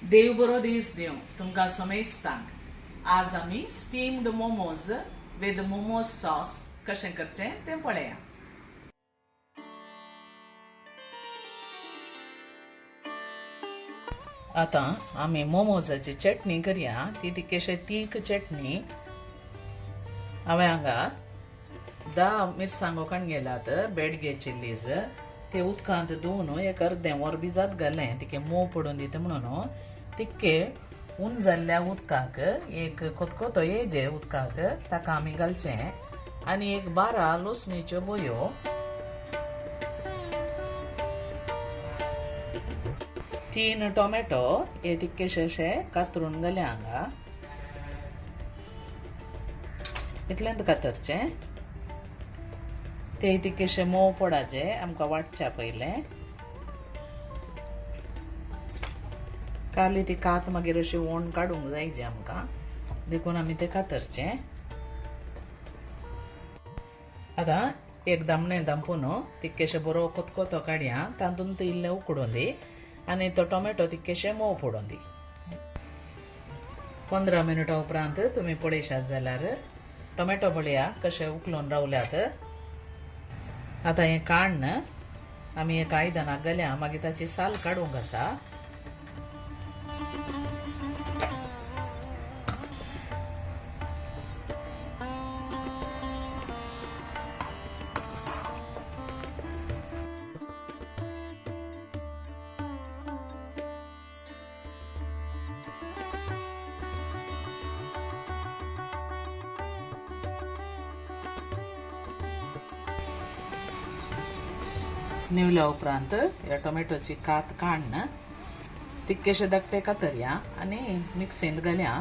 देव बरो दीस दिवं तुमकां समेस्तांक आज आमी steamed momos with momos sauce कशें करचें तें पळया. आतां आमी मोमोजाची चटणी करया. ती तिकेशे तीख चटणी. हांवें हांगा 10 मिरसांगो काडगेल्यात बेडगे चिल्लीज. ते उदकांत धुवन एक अर्दें वर भिजत घालें तिके मोव पडून दिता म्हणून. तिके उन जाल्ल्या उदकाक एक कोतकोतो येजे उदकाक ताका आमी घालचें आनी एक 12 लसणीच्यो बोयो, 3 टोमॅटो हे तिकेशे अशे कातरून घाल्या हांगा. इतलेंत कातरचें. ते तिकेशे मोव पडाचे आमकां वाटच्या पयलें. काली ती कात मागीर अशी वोण काडूंक जायची आमकां, देखून आमी ते कातरचे. आतां एक दामणें दांपून तिकेशे बरो कोतकोतो काडया. तातूंत इल्लें उकडून दी आनी तो टोमॅटो तिकेशे मोव पडून दी. 15 मिनटां उपरांत तुमी पळयशात जाल्यार टोमॅटो पळया कशे उकलून रावल्यात. आतां हें काडन आमी एका आयदनाक घाल्या. मागीर ताची साल काडूंक आसा. निवल्या उपरांत ह्या टोमॅटोची कात काडन तितकेशे धाकटे कातरया आनी मिक्सींत घालया.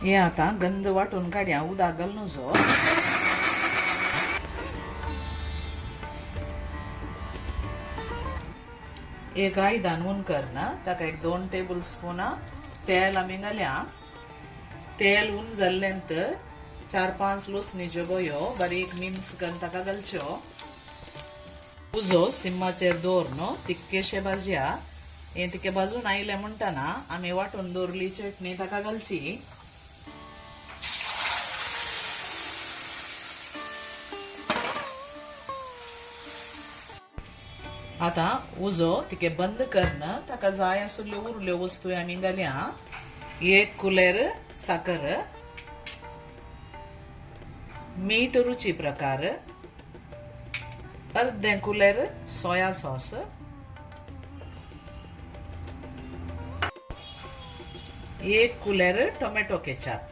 हे आतां गंध वाटून काडया. उदक घाल नजो. एक आयदान उन करना ताका एक 2 टेबल स्पून तेल आमी घाल्या. तेल उन जाल्लेंत 4-5 लसणीच्यो गोयो बारीक मिन्स करून ताका घालच्यो. उजो सिम्माचेर दवरून तिक्केशे भाजया. हे तिके भाजून आयले म्हणटना आमी वाटून दवरली चटणी ताका घालची. आतां उजो तिके बंद करन ताका जाय आसल्यो उरल्यो वस्तू आमी घालया. 1 कुलेर साकर, मीठ रुची प्रकार, अर्धे कुलेर सोया सॉस, 1 कुलेर टोमॅटो केचप.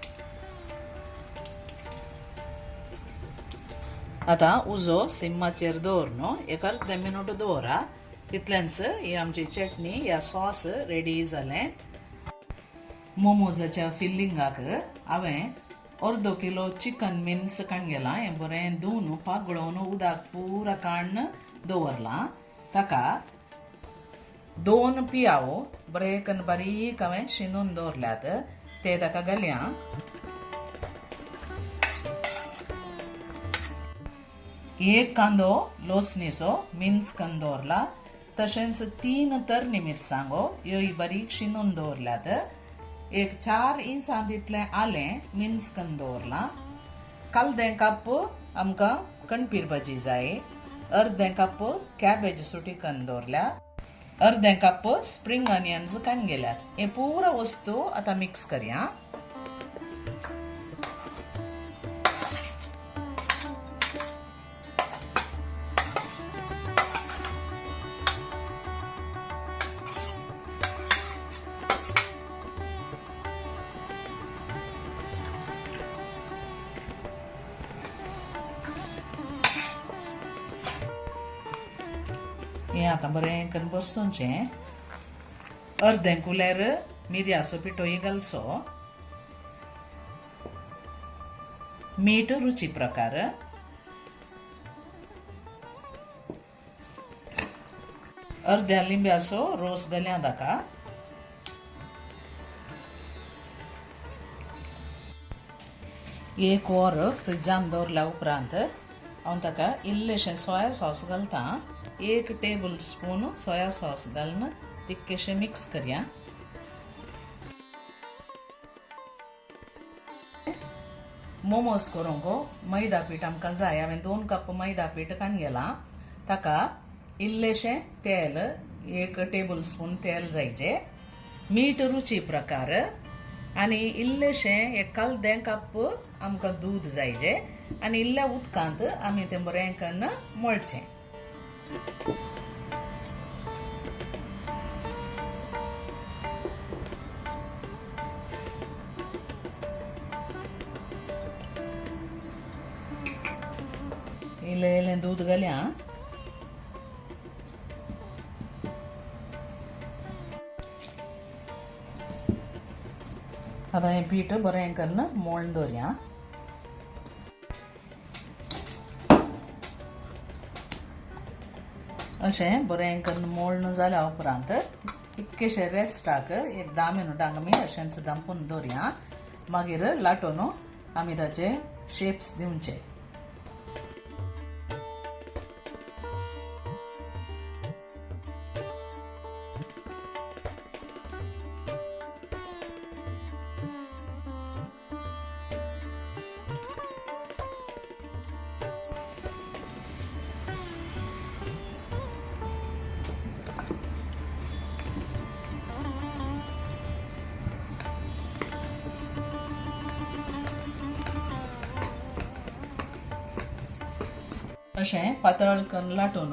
आतां उजो सिम्माचेर दवरून एक अर्धे मिनट दवरा. तितल्यांच ही आमची चटणी या सॉस रेडी जालें. मोमोजाच्या फिल्लिंगाक हांवें अर्दो किलो चिकन मिन्स काडगेलां. हें बरें धुवन पागळोवन उदक पुरा काडन दवरलां. ताका 2 पियाव बरें करून बारीक हांवें शिनून दवरल्यात. ते ताका घालया. एक कांदो लसणीचो मिन्स करून दवरला. तशेंच 3 तरणी मिरसांगो ह्यो बारीक शिनून दवरल्यात. एक 4 इंचां तितलें आलें मिन्स करून दवरलां. कालदें कप आमकां कणपीर भाजी जाय. अर्दें कप कॅबेज सुटी करून दवरल्या. अर्दें कप स्प्रिंग ऑनियन्स काडगेल्यात. हे पुरो वस्तू आतां मिक्स करया. हें आतां बरें करून बसोवचें. अर्दें कुलेर मिरयाचो पिठोय घालचो. मीठ रुची प्रकार, अर्ध्या लिंब्याचो रोस घाल्या ताका. एक वर फ्रिजान दवरल्या उपरांत हांव ताका इल्लेशें सोया सॉस घालता. 1 टेबल स्पून सोया सॉस घालून तिक्केशें मिक्स करया. मोमोज करूंक मैदा पीठ आमकां जाय. हांवें 2 कप मैदा पीठ काडून गेलां. ताका इल्लेशें तेल, 1 टेबल स्पून तेल जायचें, मीठ रुची प्रकार आनी इल्लेशें 1/4 कप आमकां दूद जायचें आनी इल्ल्या उदकांत आमी तें बरें करून मळचें. इल्लें दूद घाल्या. आतां हें पीठ बरें करून मळून दवरया. अशें बरें करून मळून जाल्या उपरांत इतकेशें रेस्टाक 10 मिनटांक आमी अशेंच दंपून दवरया. मागीर लाटून आमी ताचे शेप्स दिवचे. अशें पातळ करून लाटून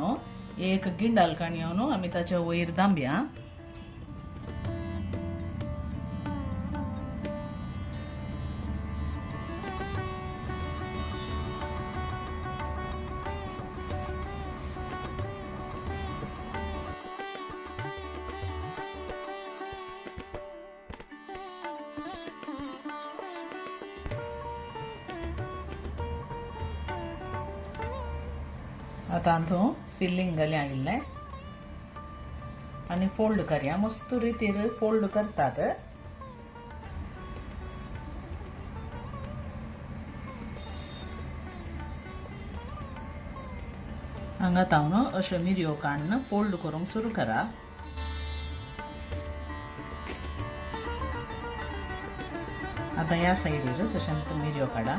1 गिंडाल काडून आमी ताचे वयर दांबया. आतां हातूंत फिल्लींग घालया इल्लें आनी फोल्ड करया. मस्त रितीर फोल्ड करतात. हांगा तावन अश्यो मिरयो काडून फोल्ड करूंक सुरू करा. आतां ह्या सायडीर तशेंच मिरयो काडा.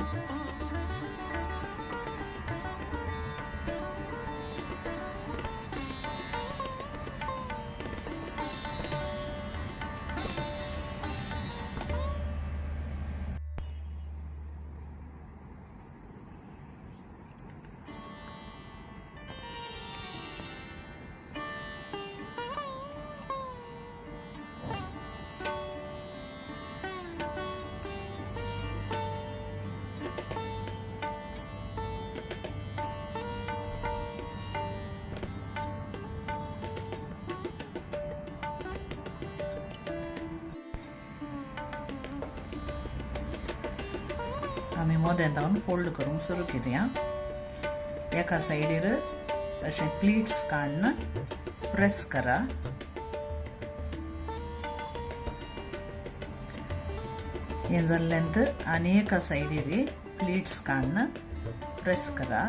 आमी मोदें जावन फोल्ड करूंक सुरू केल्या. एका सायडीर अशें प्लीट्स काडून प्रेस करा. हें जाल्ल्यांत आनी एका सायडीर प्लीट्स काडून प्रेस करा.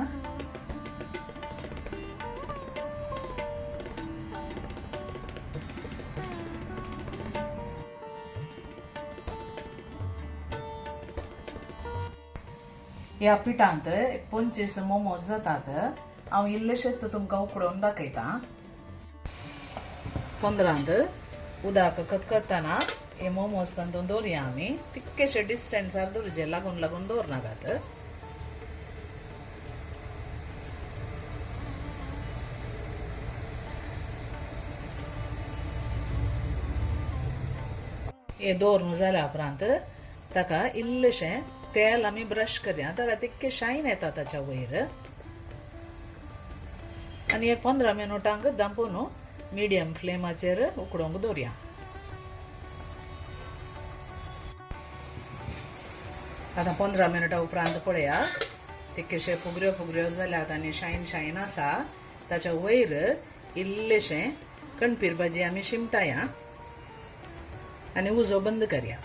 ह्या पिठांत 25 मोमोज जातात. हांव इल्लेशेच तुमकां उकडोवन दाखयतां. तोंदरांत उदक खतखतना हे मोमोज तातूंत दवरया आमी. तितकेशे डिस्टन्सार दवरचे, लागून लागून दवरनाकात. हे दवरून जाल्या उपरांत ताका इल्लेशें तेल आमी ब्रश करया. ताका तितके शायन येता ताच्या वयर. आनी एक 15 मिनटांक दांपून मिडियम फ्लेमाचेर उकडोवंक दवरया. आतां 15 मिनटां उपरांत पळया, तितकेशे फुगऱ्यो फुगऱ्यो जाल्यात आनी शायन शायन आसा. ताच्या वयर इल्लेशें कणपीर भाजी आम्ही शिमटाया आणि उजो बंद करूया.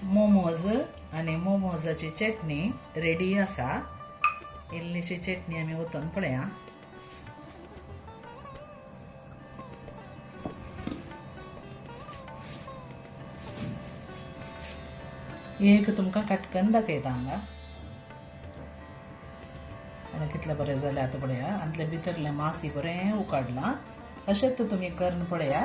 मोमोज आणि मोमोजाची चटणी रेडी आसा. इल्लीशी चटणी आम्ही ओतून पळया. एक तुमकां काटकन दाखयता हांगा. कितले बरें जालें आतां पळया. आतले भितरलें मासी बरें उकाडलां. अशेंच तुमी करून पळया.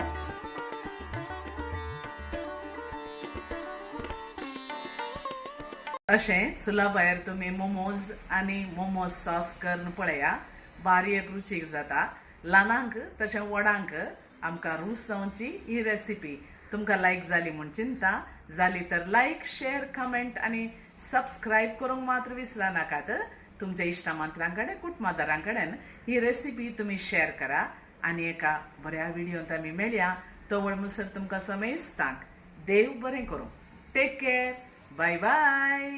अशें सुला भायर तुमी मोमोज आनी मोमोज सॉस करून पळया. बारीक रुचीक जाता. ल्हानांक तशें व्हडांक आमकां रूच जावची ही रेसिपी तुमकां लायक जाली म्हूण चिंता. जाली तर लायक, शेअर, कमेंट आणि सबस्क्राईब करूंक मात्र विसरा नाकात. तुमच्या इश्टमित्रां कडेन, कुटुंबदारां कडेन ही रेसिपी तुम्ही शेअर करा. आणि एका बऱ्या व्हिडिओंत आमी मेळया. तोवर मुसर तुमकां समेस्तांक देव बरें करूं. Take care. Bye bye.